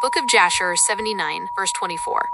Book of Jasher 79, verse 24.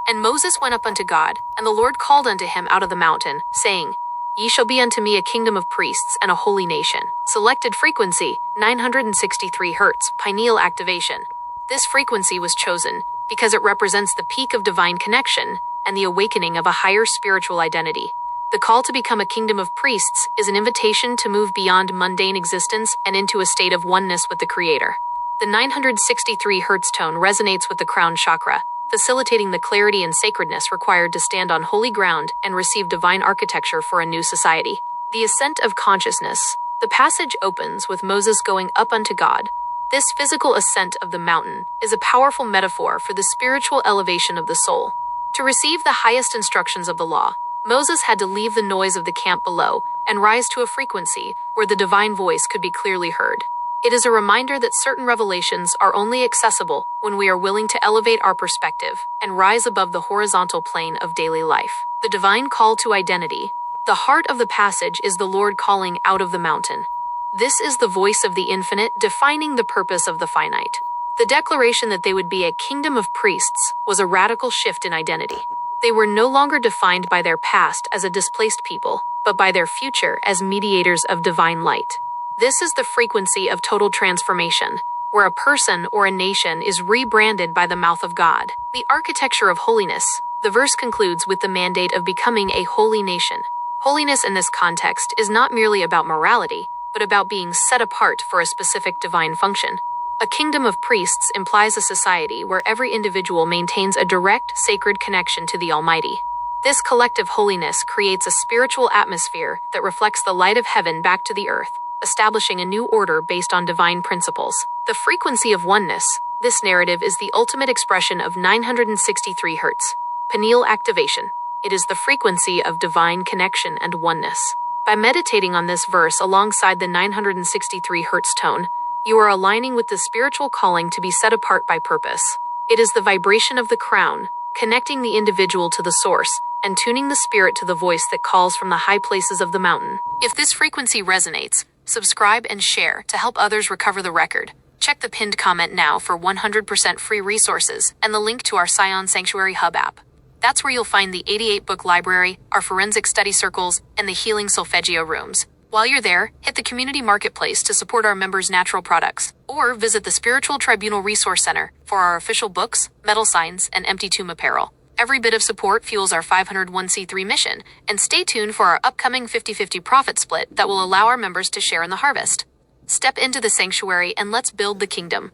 And Moses went up unto God, and the Lord called unto him out of the mountain, saying, Ye shall be unto me a kingdom of priests and a holy nation. Selected frequency, 963 Hz, pineal activation. This frequency was chosen because it represents the peak of divine connection and the awakening of a higher spiritual identity. The call to become a kingdom of priests is an invitation to move beyond mundane existence and into a state of oneness with the Creator. The 963 Hz tone resonates with the crown chakra, facilitating the clarity and sacredness required to stand on holy ground and receive divine architecture for a new society. The ascent of consciousness. The passage opens with Moses going up unto God. This physical ascent of the mountain is a powerful metaphor for the spiritual elevation of the soul. To receive the highest instructions of the law, Moses had to leave the noise of the camp below and rise to a frequency where the divine voice could be clearly heard. It is a reminder that certain revelations are only accessible when we are willing to elevate our perspective and rise above the horizontal plane of daily life. The divine call to identity. The heart of the passage is the Lord calling out of the mountain. This is the voice of the infinite defining the purpose of the finite. The declaration that they would be a kingdom of priests was a radical shift in identity. They were no longer defined by their past as a displaced people, but by their future as mediators of divine light. This is the frequency of total transformation, where a person or a nation is rebranded by the mouth of God. The architecture of holiness. The verse concludes with the mandate of becoming a holy nation. Holiness in this context is not merely about morality, but about being set apart for a specific divine function. A kingdom of priests implies a society where every individual maintains a direct, sacred connection to the Almighty. This collective holiness creates a spiritual atmosphere that reflects the light of heaven back to the earth, establishing a new order based on divine principles. The frequency of oneness. This narrative is the ultimate expression of 963 Hz. Pineal activation. It is the frequency of divine connection and oneness. By meditating on this verse alongside the 963 Hz tone, you are aligning with the spiritual calling to be set apart by purpose. It is the vibration of the crown, connecting the individual to the source, and tuning the spirit to the voice that calls from the high places of the mountain. If this frequency resonates, subscribe and share to help others recover the record. Check the pinned comment now for 100% free resources and the link to our Scion Sanctuary Hub app. That's where you'll find the 88-book library, our forensic study circles, and the healing solfeggio rooms. While you're there, hit the community marketplace to support our members' natural products, or visit the Spiritual Tribunal Resource Center for our official books, metal signs, and empty tomb apparel. Every bit of support fuels our 501c3 mission, and stay tuned for our upcoming 50-50 profit split that will allow our members to share in the harvest. Step into the sanctuary and let's build the kingdom.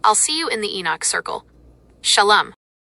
I'll see you in the Enoch Circle. Shalom.